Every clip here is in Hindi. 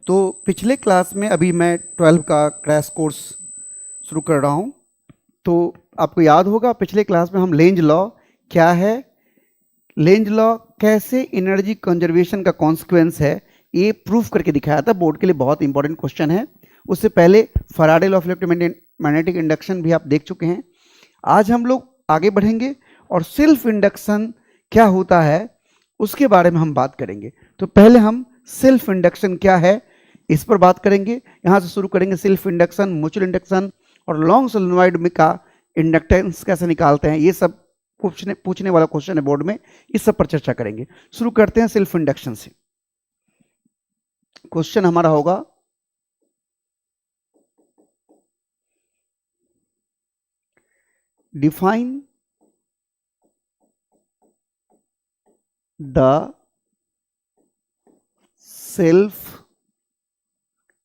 तो पिछले क्लास में अभी मैं 12 का क्रैश कोर्स शुरू कर रहा हूँ। तो आपको याद होगा पिछले क्लास में हम लेंज लॉ क्या है, लेंज लॉ कैसे एनर्जी कंजर्वेशन का कॉन्सिक्वेंस है, ये प्रूफ करके दिखाया था। बोर्ड के लिए बहुत इंपॉर्टेंट क्वेश्चन है। उससे पहले Faraday law of electromagnetic induction भी आप देख चुके हैं। आज हम लोग आगे बढ़ेंगे और सेल्फ इंडक्शन क्या होता है उसके बारे में हम बात करेंगे। तो पहले हम सेल्फ इंडक्शन क्या है इस पर बात करेंगे। यहां से शुरू करेंगे सेल्फ इंडक्शन, म्यूचुअल इंडक्शन और लॉन्ग सोलेनॉइड में का इंडक्टेंस कैसे निकालते हैं, ये सब पूछने वाला क्वेश्चन है बोर्ड में, इस सब पर चर्चा करेंगे। शुरू करते हैं सेल्फ इंडक्शन से। क्वेश्चन हमारा होगा define the self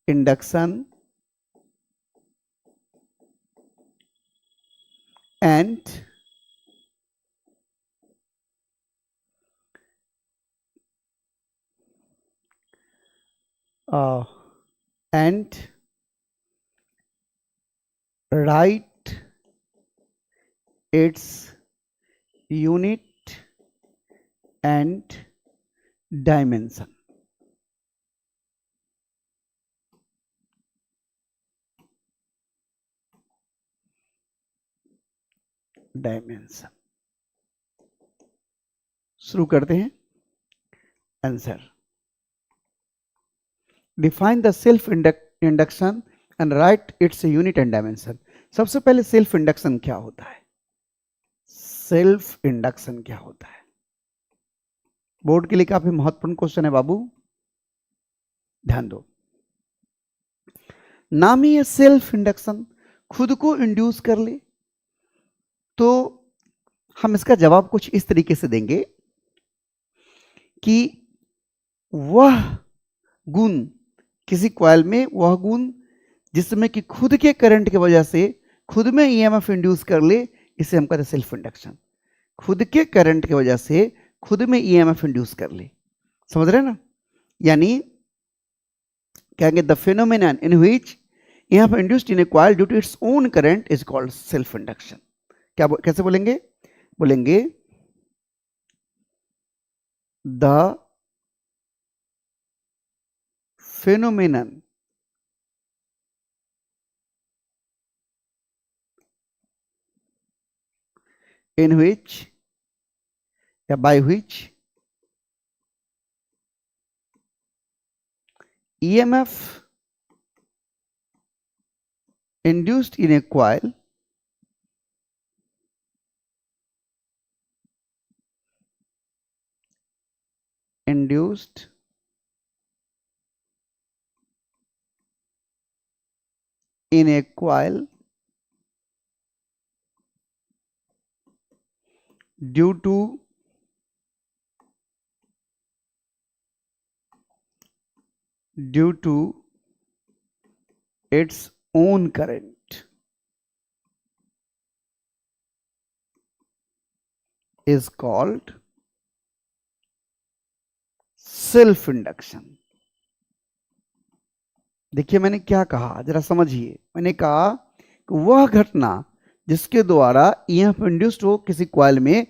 induction and write its unit and dimension. शुरू करते हैं। Answer, define the self induction and write its unit and dimension. सबसे पहले सेल्फ इंडक्शन क्या होता है, सेल्फ इंडक्शन क्या होता है, बोर्ड के लिए काफी महत्वपूर्ण क्वेश्चन है बाबू, ध्यान दो। नाम ही है सेल्फ इंडक्शन, खुद को इंड्यूस कर ले। तो हम इसका जवाब कुछ इस तरीके से देंगे कि वह गुण किसी कॉइल में, वह गुण जिसमें कि खुद के करंट की वजह से खुद में ईएमएफ इंड्यूस कर ले, इसे हम कहते हैं सेल्फ इंडक्शन। खुद के करंट की वजह से खुद में ईएमएफ इंड्यूस कर ले, समझ रहे हैं ना। यानी कहेंगे the phenomenon in which EMF induced in a coil due to its own current is called self induction. क्या कैसे बोलेंगे, बोलेंगे द phenomenon in which या by which EMF induced in a coil induced in a coil due to its own current is called self induction. देखिए मैंने क्या कहा, जरा समझिए। मैंने कहा कि वह घटना जिसके द्वारा ईएमएफ इंड्यूस्ड हो किसी कॉइल में,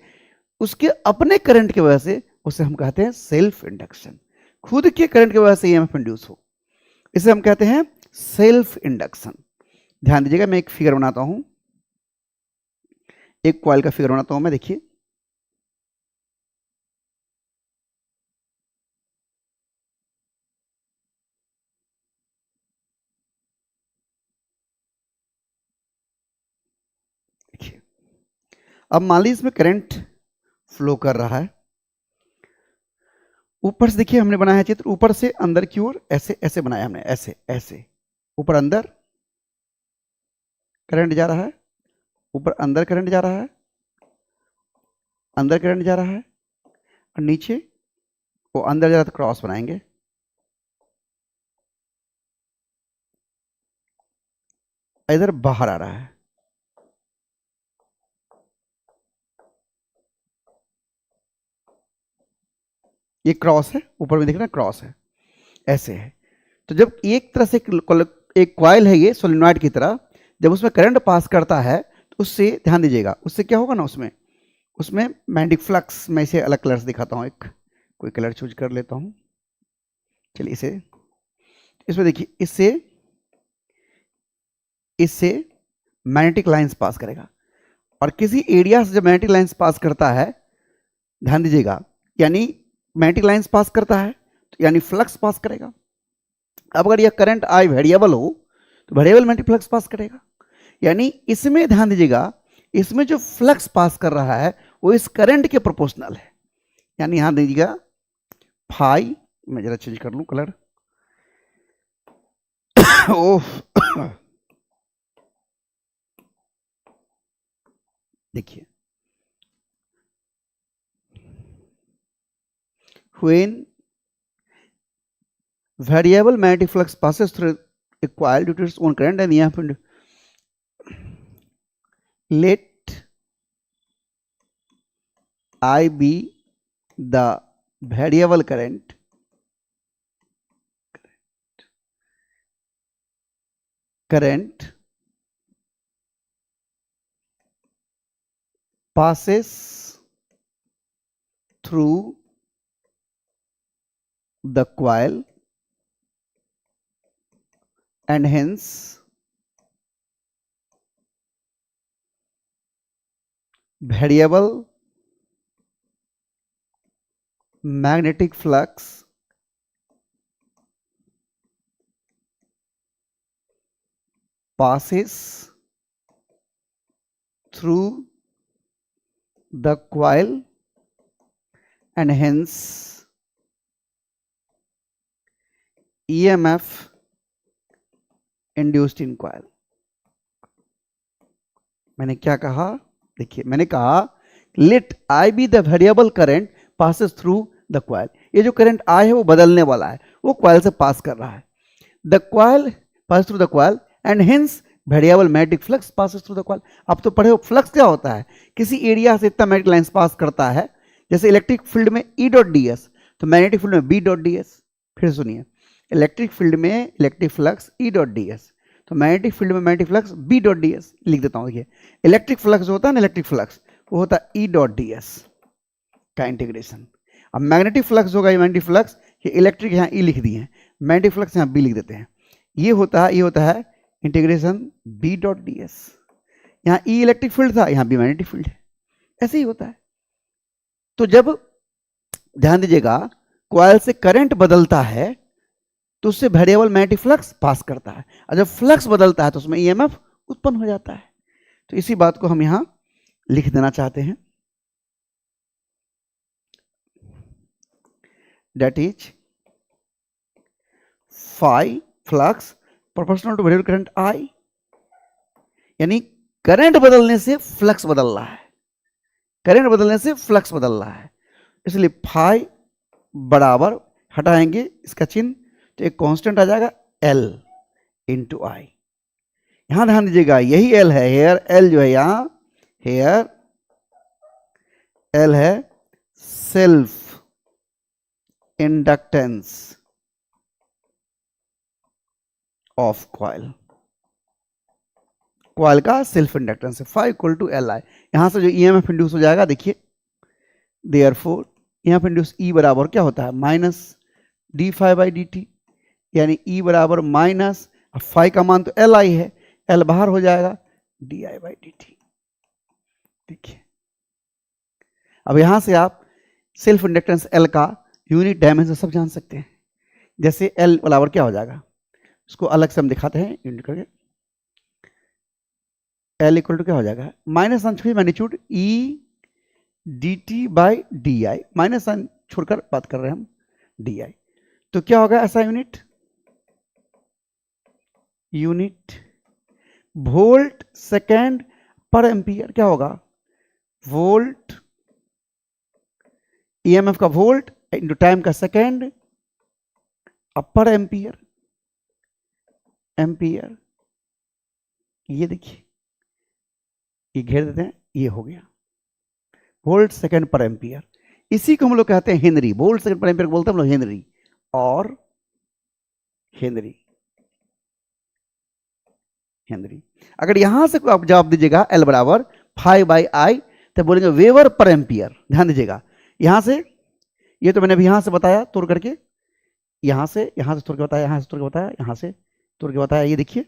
उसके अपने करंट की वजह से, उसे हम कहते हैं सेल्फ इंडक्शन। खुद के करंट की वजह से ईएमएफ इंड्यूस हो, इसे हम कहते हैं सेल्फ इंडक्शन। ध्यान दीजिएगा, मैं एक फिगर बनाता हूं, एक कॉइल का फिगर बनाता हूं मैं। देखिए अब मान लीजिए इसमें करंट फ्लो कर रहा है। ऊपर से देखिए हमने बनाया है चित्र, ऊपर से अंदर की ओर ऐसे ऐसे बनाया हमने, ऐसे ऐसे ऊपर अंदर करंट जा रहा है, ऊपर अंदर करंट जा रहा है, अंदर करंट जा रहा है, और नीचे वो अंदर जा रहा है तो क्रॉस बनाएंगे। इधर बाहर आ रहा है, ये क्रॉस है, ऊपर में दिख रहा है क्रॉस है, ऐसे है। तो जब एक तरह से एक कॉइल है ये सोलेनॉइड की तरह, जब उसमें करंट पास करता है तो उससे ध्यान दीजिएगा, उससे क्या होगा ना, उसमें मैग्नेटिक फ्लक्स, मैं इसे अलग कलर से दिखाता हूँ, एक कोई कलर चूज कर लेता हूँ। चलिए इसमें देखिए, इससे मैग्नेटिक लाइंस पास करेगा, और किसी एरिया से जब मैग्नेटिक लाइंस पास करता है, ध्यान दीजिएगा, यानी मैग्नेटिक लाइंस पास करता है तो यानी फ्लक्स पास करेगा। अब अगर यह करंट आई वेरिएबल हो तो वेरिएबल मैग्नेटिक फ्लक्स पास करेगा, यानी इसमें ध्यान दीजिएगा, इसमें जो फ्लक्स पास कर रहा है वो इस करंट के प्रोपोर्शनल है। यानी यहां दीजिएगा फाई, मैं जरा चेंज कर लूं कलर। ओह देखिए, when variable magnetic flux passes through a coil due to its own current, and यहाँ पर let I be the variable current passes through the coil and hence variable magnetic flux passes through the coil and hence EMF induced in coil। मैंने क्या कहा, देखिए मैंने कहा let I be the variable current passes through the coil. ये जो करंट आई है वो बदलने वाला है, वो कॉइल से पास कर रहा है। The coil pass through the coil and hence variable magnetic flux passes through the coil. अब तो पढ़े हो फ्लक्स क्या होता है, किसी एरिया से इतना मैग्नेटिक लाइंस पास करता है, जैसे इलेक्ट्रिक फील्ड में ई डॉट डी एस, तो मैग्नेटिक फील्ड में बी डॉट डी एस। फिर सुनिए, इलेक्ट्रिक फील्ड में electric flux E dot D S, तो मैग्नेटिक फील्ड में magnetic flux B dot D S. लिख देता हूं, देखिए इलेक्ट्रिक फ्लक्स जो होता है ना, इलेक्ट्रिक फ्लक्स वो होता है ई डॉट डी एस का इंटीग्रेशन। अब मैग्नेटिक फ्लक्स होगा, मैग्नेटिक फ्लक्स, ये इलेक्ट्रिक यहाँ ई लिख दिए हैं, मैग्नेटिक फ्लक्स यहाँ बी लिख देते हैं। ये होता है integration B dot D S. यहाँ ई इलेक्ट्रिक फील्ड था, यहाँ बी मैग्नेटिक फील्ड है, ऐसे ही होता है। तो जब ध्यान दीजिएगा कॉइल से करंट बदलता है तो उससे वेरिएबल मैग्नेटिक फ्लक्स पास करता है, और जब फ्लक्स बदलता है तो उसमें ईएमएफ उत्पन्न हो जाता है। तो इसी बात को हम यहां लिख देना चाहते हैं, that is phi flux proportional to variable current I। यानी करंट बदलने से फ्लक्स बदल रहा है, करंट बदलने से फ्लक्स बदल रहा है, इसलिए फाई बराबर, हटाएंगे इसका चिन्ह तो एक कांस्टेंट आ जाएगा L इंटू आई। यहां ध्यान दीजिएगा यही L है, हेयर L जो है यहां, हेयर L है self inductance of coil, coil का सेल्फ इंडक्टेंस है, phi equal to L I. यहां से जो ईएमएफ इंड्यूस हो जाएगा, देखिए देयरफॉर ईएमएफ इंड्यूस ई बराबर क्या होता है, minus D phi by D T, यानी ई बराबर माइनस, फाई का मान तो एल आई है, एल बाहर हो जाएगा D I by D T. देखिए अब यहां से आप सेल्फ इंडक्टेंस एल का यूनिट डायमेंशन सब जान सकते हैं। जैसे एल बराबर क्या हो जाएगा, इसको अलग से हम दिखाते हैं यूनिट करके। एल इक्वल टू क्या हो जाएगा, माइनस साइन छोड़िए, magnitude E D T by D I, minus sign छोड़कर बात कर रहे हैं हम, डी आई। तो क्या होगा ऐसा यूनिट, वोल्ट सेकेंड पर एम्पियर। क्या होगा, वोल्ट, ईएमएफ का वोल्ट इंटू टाइम का सेकेंड, पर एम्पियर, एम्पियर। ये देखिए, ये घेर देते हैं, ये हो गया वोल्ट सेकेंड पर एम्पियर। इसी को हम लोग कहते हैं हेनरी, वोल्ट सेकेंड पर एम्पियर बोलते हैं हम लोग हेनरी। और हेनरी। हेनरी। अगर यहां से आप जवाब दीजिएगा एल बराबर 5/I, तो बोलेंगे वेबर पर एम्पियर। ध्यान दीजिएगा, यहां से ये तो मैंने अभी यहां से बताया तोड़ करके, यहां से तोड़ के बताया, यहां से तोड़ के बताया, यहां से तोड़ के बताया, ये देखिए।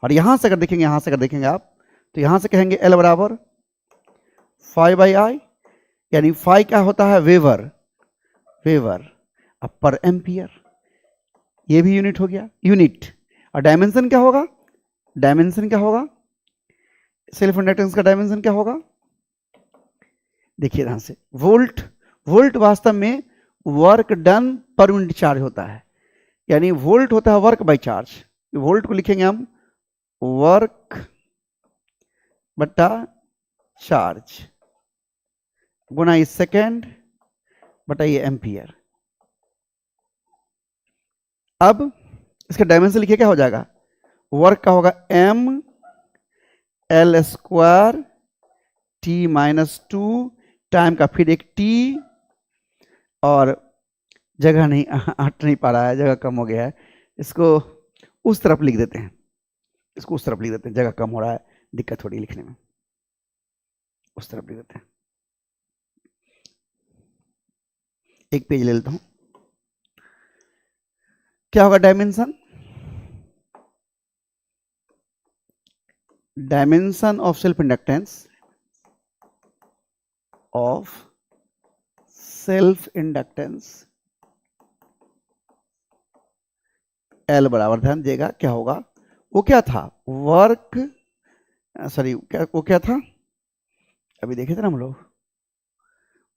और यहां से अगर देखेंगे, यहां से अगर देखेंगे आप, तो यहां से कहेंगे एल बराबर 5/I, यानी 5 क्या होता है, वेबर। वेबर अब पर एम्पियर, ये भी यूनिट हो गया, यूनिट। और डायमेंशन क्या होगा, डायमेंशन क्या होगा, सेल्फ इंडक्टेंस का डायमेंशन क्या होगा, देखिए ध्यान से, वोल्ट। वोल्ट वास्तव में work done per unit charge होता है, यानी वोल्ट होता है वर्क बाय चार्ज। वोल्ट को लिखेंगे हम वर्क बटा चार्ज गुना इस सेकेंड बटा ये एम्पियर। अब इसका डायमेंशन लिखिए, क्या हो जाएगा, वर्क का होगा m l square t-2, time का फिर एक t, और जगह नहीं हट नहीं पा रहा है, जगह कम हो गया है, इसको उस तरफ लिख देते हैं, इसको उस तरफ लिख देते हैं, जगह कम हो रहा है, दिक्कत हो रही है लिखने में, उस तरफ लिख देते हैं। एक पेज ले लेता हूं, क्या होगा dimension, dimension of self inductance, of self inductance L बराबर, ध्यान देगा क्या होगा, वो क्या था, वर्क, सॉरी वो क्या था, अभी देखे थे ना हम लोग,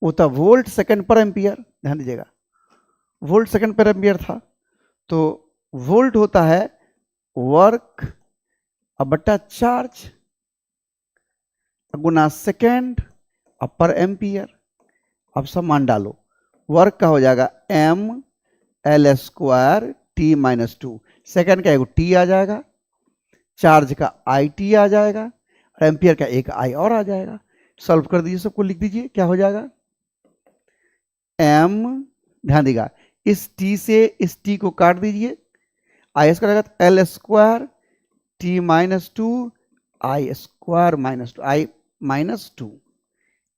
वो था वोल्ट सेकंड पर एम्पियर। ध्यान दीजिएगा, वोल्ट सेकंड पर एम्पियर था, तो वोल्ट होता है वर्क अब बट्टा चार्ज गुना सेकेंड अब पर एम्पियर। अब सब मान डालो, वर्क का हो जाएगा m l square t-2, second का एक t आ जाएगा, चार्ज का it आ जाएगा, और एम्पियर का एक I और आ जाएगा। सॉल्व कर दीजिए, सबको लिख दीजिए, क्या हो जाएगा, m, ध्यान देगा इस t से इस t को काट दीजिए, I स्क्वायर रहेगा l square t-2 I square -2 I -2,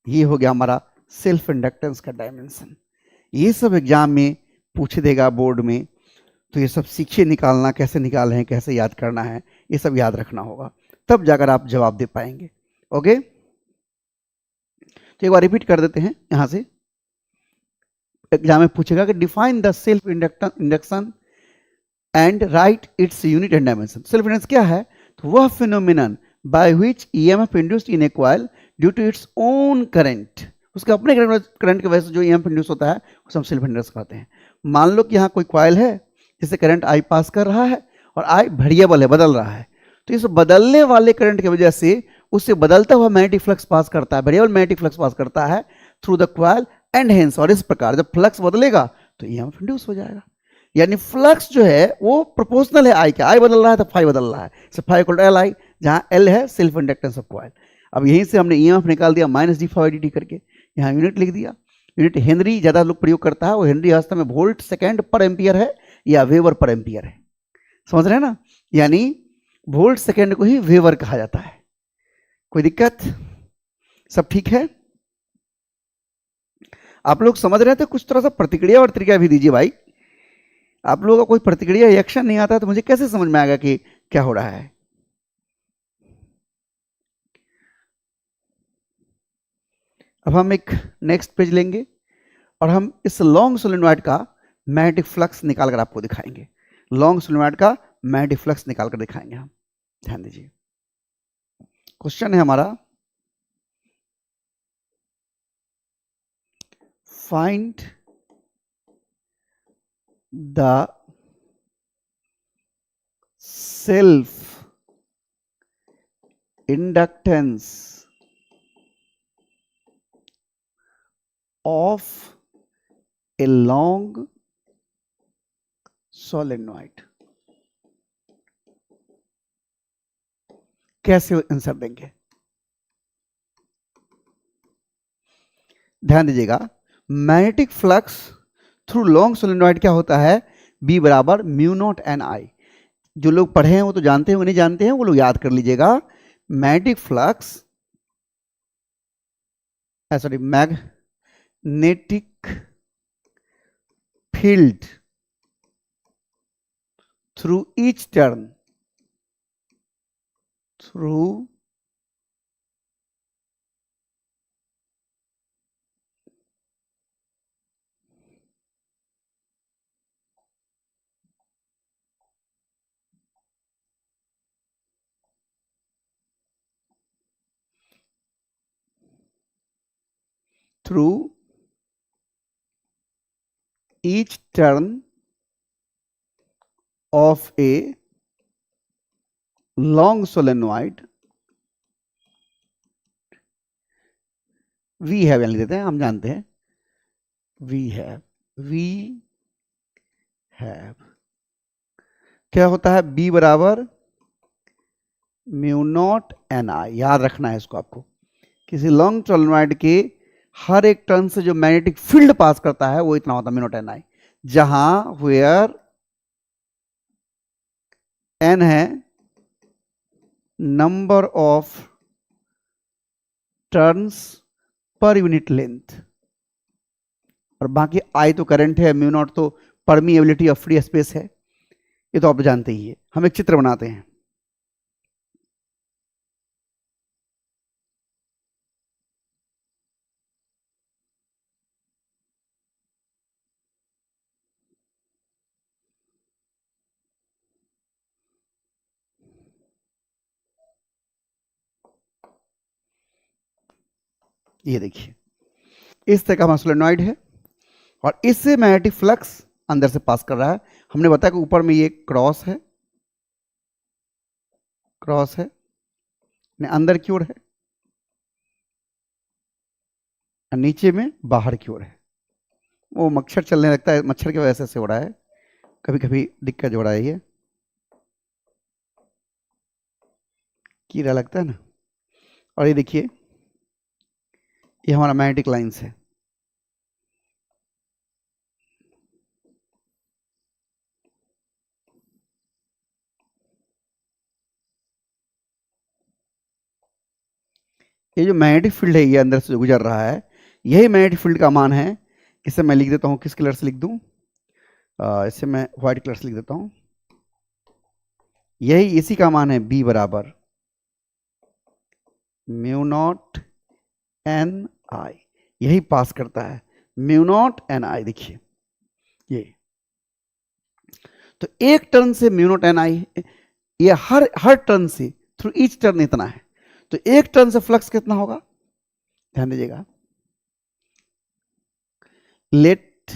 ये हो गया हमारा सेल्फ इंडक्टेंस का डायमेंशन। ये सब एग्जाम में पूछ देगा बोर्ड में, तो ये सब सीखिए निकालना, कैसे निकाल रहे हैं, कैसे याद करना है, ये सब याद रखना होगा, तब जाकर आप जवाब दे पाएंगे। ओके, तो एक बार रिपीट कर देते हैं, यहां से एग्जाम में पूछेगा कि define the self induction and write its unit and dimension. Self induction क्या है, तो वह phenomenon by which EMF induced in a coil due to its own current, उसके अपने करंट की वजह से जो ईएमएफ इंड्यूस होता है उसे हम सेल्फ इंडक्शन कहते हैं। मान लो कि यहाँ कोई कॉइल है जिससे करंट आई पास कर रहा है और आई वेरिएबल है, बदल रहा है, तो इस बदलने वाले करंट की वजह से उससे बदलता हुआ मैग्नेटिक फ्लक्स पास करता है, वेरिएबल मैग्नेटिक फ्लक्स पास करता है through the coil and hence, और इस प्रकार जब फ्लक्स बदलेगा तो ईएमएफ इंड्यूस हो जाएगा। यानी फ्लक्स जो है वो प्रोपोर्शनल है आई के, आई बदल रहा है तो फाई बदल रहा है, phi equal to L I, जहाँ एल है सेल्फ इंडक्टेंस ऑफ कॉइल। अब यहीं से हमने ईएमएफ निकाल दिया -d/dt करके, यहाँ यूनिट लिख दिया, यूनिट हेनरी ज्यादा लोग प्रयोग करता है, वो हेनरी वास्तव में वोल्ट सेकेंड पर एम्पियर है या वेबर पर एम्पियर है, समझ रहे हैं ना, यानी वोल्ट सेकेंड को ही वेबर कहा जाता है। कोई दिक्कत, सब ठीक है, आप लोग समझ रहे थे, कुछ थोड़ा सा प्रतिक्रिया और तरीका भी दीजिए भाई, आप लोगों का कोई प्रतिक्रिया रिएक्शन नहीं आता तो मुझे कैसे समझ में आएगा कि क्या हो रहा है। अब हम एक नेक्स्ट पेज लेंगे और हम इस लॉन्ग सोलेनॉइड का मैग्नेटिक फ्लक्स निकाल कर आपको दिखाएंगे, लॉन्ग सोलेनॉइड का मैग्नेटिक फ्लक्स निकाल कर दिखाएंगे हम। ध्यान दीजिए, क्वेश्चन है हमारा, find the self inductance of a long solenoid। कैसे आंसर देंगे, ध्यान दीजिएगा, magnetic flux through long solenoid क्या होता है, बी बराबर म्यू नॉट एन आई। जो लोग पढ़े हैं वो तो जानते हैं, वो नहीं जानते हैं वो लोग याद कर लीजिएगा। Magnetic flux, sorry, magnetic field through each turn, through through each turn of a long solenoid, we have लिख देते हैं, हम जानते हैं वी हैव क्या होता है, बी बराबर म्यू नॉट एन आई। याद रखना है इसको आपको। किसी लॉन्ग सोलेनॉइड के हर एक टर्न से जो मैग्नेटिक फील्ड पास करता है वो इतना होता है म्यू नॉट एन आई, जहां वेयर एन है number of turns per unit length, और बाकी आई तो करंट है, म्यू नॉट तो परमिएबिलिटी ऑफ फ्री स्पेस है, ये तो आप जानते ही है। हम एक चित्र बनाते हैं। ये देखिए, इस तरह का हमारा सोलेनॉइड है और इससे मैग्नेटिक फ्लक्स अंदर से पास कर रहा है। हमने बताया कि ऊपर में ये क्रॉस है, अंदर की ओर है, और नीचे में बाहर की ओर है। वो मच्छर चलने लगता है, मच्छर की वजह से हो रहा है, कभी कभी दिक्कत हो रहा है, ये कीड़ा लगता है ना। और ये देखिए, ये हमारा मैग्नेटिक लाइंस है। ये जो मैग्नेटिक फील्ड है ये अंदर से गुजर रहा है, यही मैग्नेटिक फील्ड का मान है। इसे मैं लिख देता हूं, किस कलर से लिख दूं, इसे मैं व्हाइट कलर से लिख देता हूं। यही इसी का मान है बी बराबर म्यू नॉट एन आई, यही पास करता है म्यू नॉट एन आई। देखिए ये तो एक टर्न से म्यू नॉट एन आई, ये हर टर्न से, थ्रू ईच टर्न इतना है। तो एक टर्न से फ्लक्स कितना होगा, ध्यान दीजिएगा। लेट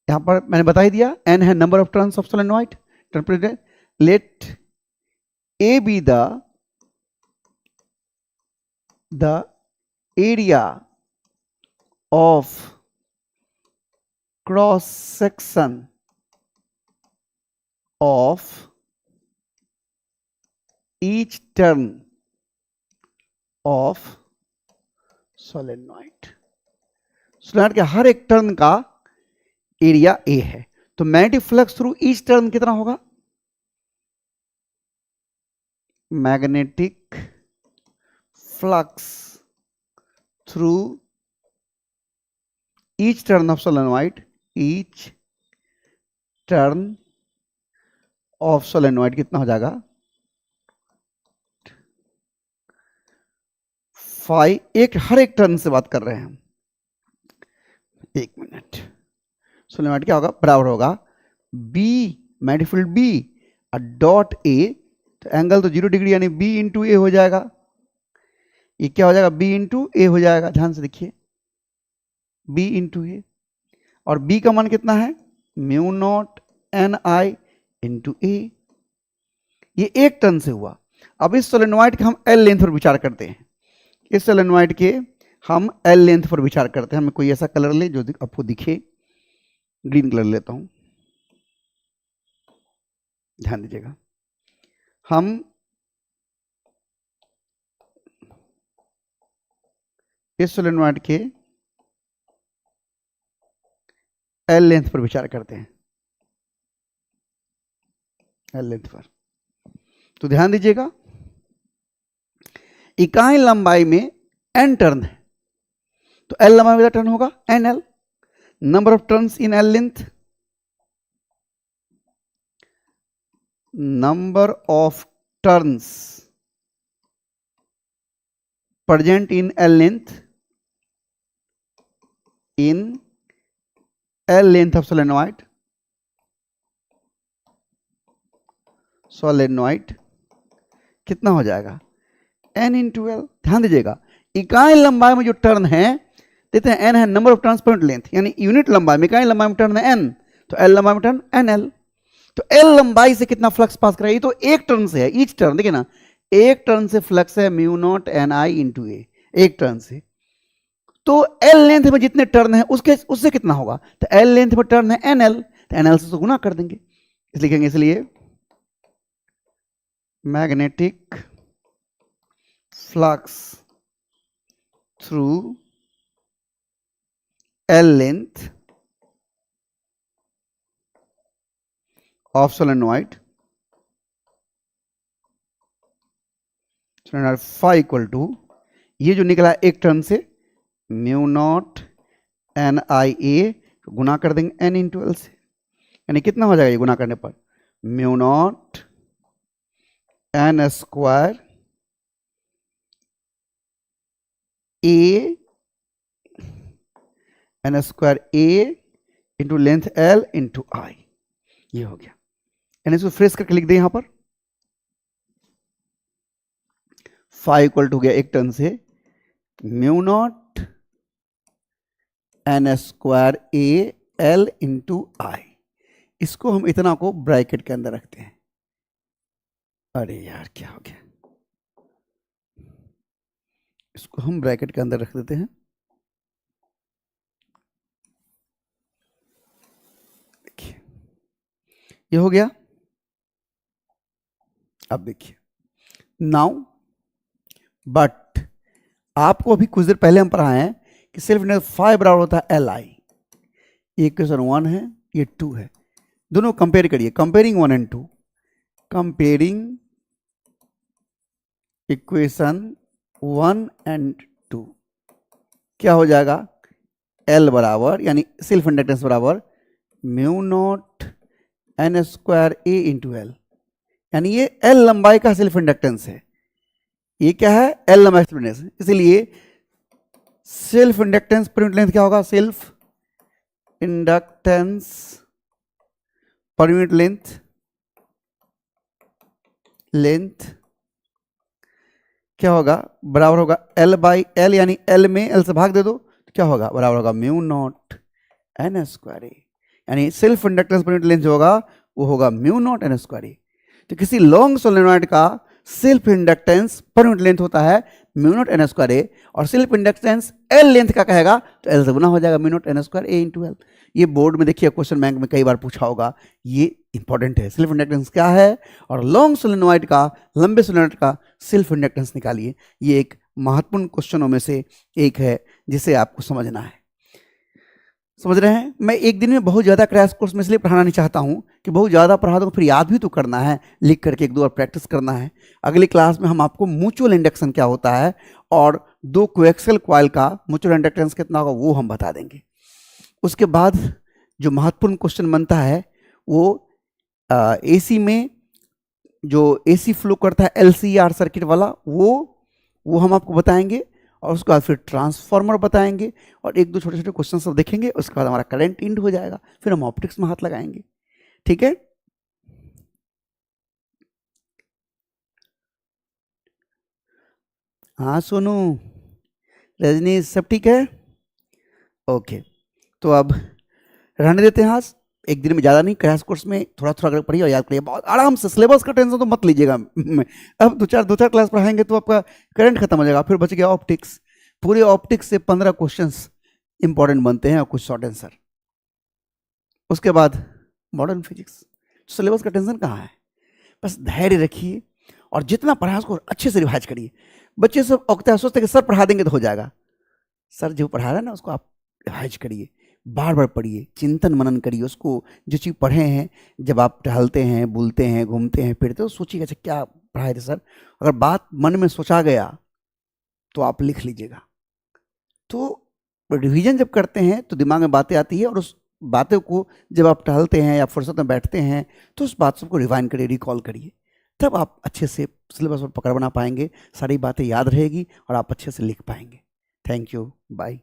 यहां पर मैंने बता ही दिया, एन है number of turns of solenoid, let A be the area of cross section of each turn of solenoid। Solenoid के हर एक टर्न का एरिया ए है। तो magnetic flux through each turn कितना होगा, magnetic flux through each turn of solenoid, each turn of solenoid कितना हो जाएगा, 5। हर एक टर्न से बात कर रहे हैं हम। एक मिनट, सोलेनॉइड क्या होगा, बराबर होगा बी, मैग्नेटिक फील्ड बी और डॉट ए, तो एंगल तो 0 डिग्री यानी बी इंटू ए हो जाएगा। ये क्या हो जाएगा, बी इंटू ए हो जाएगा। ध्यान से देखिए, बी इंटू ए, और बी का मान कितना है, mu naught N I into A. ये एक टर्न से हुआ। अब इस सोलेनॉइड के हम एल लेंथ पर विचार करते हैं। इस सोलेनॉइड के हम एल लेंथ पर विचार करते हैं। हमें कोई ऐसा कलर ले जो आपको दिखे, ग्रीन कलर लेता हूं, ध्यान दीजिएगा। हम इस सोलेनॉइड के एल लेंथ पर विचार करते हैं, एल लेंथ पर। तो ध्यान दीजिएगा, इकाई लंबाई में एन टर्न है, तो एल लंबाई में टर्न होगा N L. Number of turns in L length, number of turns present in L length, in L length of solenoid, solenoid कितना हो जाएगा n इंटू एल। ध्यान दीजिएगा, इकाई लंबाई में जो टर्न है देते हैं n है number of turns per length, यानी यूनिट लंबाई में इकाई लंबाई में टर्न है n, तो l लंबाई में टर्न एन एल। तो l लंबाई से कितना फ्लक्स पास करेगा, ये तो एक टर्न से है, ईच टर्न देखिए ना, एक टर्न से फ्लक्स है mu naught N I into A, एक टर्न से। तो एल लेंथ में जितने टर्न है उसके उससे कितना होगा, तो एल लेंथ में टर्न है एन एल, तो एन एल से तो गुना कर देंगे, इसलिए लिखेंगे इसलिए magnetic flux through L length of solenoid phi equal to, ये जो निकला एक टर्न से mu naught N I A, गुना कर देंगे एन इंटू एल से, यानी कितना हो जाएगा ये गुना करने पर, mu naught N square A, N square A into length L into I, ये हो गया। यानी इसको फ्रेश करके लिख दें यहां पर, फाई इक्वल टू गया एक टर्न से mu naught N square A L into I. इसको हम इतना को ब्रैकेट के अंदर रखते हैं। अरे यार क्या हो गया, इसको हम ब्रैकेट के अंदर रख देते हैं। देखिए ये हो गया। अब देखिए नाउ बट आपको अभी कुछ देर पहले हम पढ़ाए हैं कि सेल्फ इंडक्टेंस फाई बराबर होता है एल आई। ये इक्वेशन 1 है, ये 2 है, दोनों कंपेयर करिए, comparing 1 and 2, comparing equation 1 and 2 क्या हो जाएगा, एल बराबर यानी सेल्फ इंडक्टेंस बराबर mu naught N square A into L, यानी ये एल लंबाई का सेल्फ इंडक्टेंस है, ये क्या है एल लंबाई सेल्फ इंडक्टेंस, इसलिए self inductance per unit length क्या होगा, self inductance per unit length क्या होगा, बराबर होगा एल बाई एल, यानी एल में एल से भाग दे दो तो क्या होगा, बराबर होगा म्यू नॉट एन स्क्वायर ए, यानी self inductance per unit length जो होगा वो होगा म्यू नॉट एन स्क्वायर ए। तो किसी लॉन्ग सोलेनॉइड का self inductance per unit length होता है म्यू नॉट एन स्क्वायर ए, और सेल्फ इंडक्टेंस एल लेंथ का कहेगा तो एल से गुना हो जाएगा mu naught N square A into L. ये बोर्ड में देखिए क्वेश्चन बैंक में कई बार पूछा होगा, ये इंपॉर्टेंट है, सेल्फ इंडक्टेंस क्या है और लॉन्ग सोलेनॉइड का, लंबे सोलेनॉइड का सेल्फ इंडक्टेंस निकालिए। ये एक महत्वपूर्ण क्वेश्चनों में से एक है जिसे आपको समझना है। समझ रहे हैं, मैं एक दिन में बहुत ज़्यादा क्रैश कोर्स में इसलिए पढ़ाना नहीं चाहता हूं कि बहुत ज़्यादा पढ़ा दो फिर याद भी तो करना है, लिख करके एक दो बार प्रैक्टिस करना है। अगली क्लास में हम आपको म्यूचुअल इंडक्शन क्या होता है और दो कोएक्सियल कॉइल का म्यूचुअल इंडक्टेंस कितना होगा वो हम बता देंगे। उसके बाद जो महत्वपूर्ण क्वेश्चन बनता है वो एसी में जो एसी फ्लो करता है एलसीआर सर्किट वाला, वो हम आपको बताएंगे, और उसके बाद फिर ट्रांसफार्मर बताएंगे और एक दो छोटे छोटे क्वेश्चन सब देखेंगे। उसके बाद हमारा करंट इंड हो जाएगा, फिर हम ऑप्टिक्स में हाथ लगाएंगे। ठीक है, हाँ सोनू, रजनी, सब ठीक है, ओके। तो अब रहने देते हैं, आज एक दिन में ज़्यादा नहीं, क्रैश कोर्स में थोड़ा थोड़ा अगर पढ़िए और याद करिए, बहुत आराम से, सिलेबस का टेंशन तो मत लीजिएगा। अब दो चार क्लास पढ़ाएंगे तो आपका करंट खत्म हो जाएगा, फिर बच गया ऑप्टिक्स। पूरे ऑप्टिक्स से 15 क्वेश्चंस इंपॉर्टेंट बनते हैं और कुछ शॉर्ट आंसर। उसके बाद मॉडर्न फिजिक्स। सिलेबस का टेंशन कहाँ है, बस धैर्य रखिए और जितना पढ़ा उसको अच्छे से रिवाइज करिए। बच्चे सब औकता है, सोचते कि सर पढ़ा देंगे तो हो जाएगा, सर जो पढ़ा रहा है ना उसको आप रिवाइज करिए, बार बार पढ़िए, चिंतन मनन करिए उसको। जो चीज़ पढ़े हैं, जब आप टहलते हैं, बुलते हैं, घूमते हैं, फिरते हो, सोचिएगा अच्छा क्या पढ़ाए थे सर। अगर बात मन में सोचा गया तो आप लिख लीजिएगा। तो रिवीजन जब करते हैं तो दिमाग में बातें आती है, और उस बातों को जब आप टहलते हैं या फुर्सत में बैठते हैं तो उस बात सबको रिवाइंड करिए, रिकॉल करिए। तब आप अच्छे से सिलेबस पर पकड़ बना पाएंगे, सारी बातें याद रहेगी और आप अच्छे से लिख पाएंगे। Thank you, bye.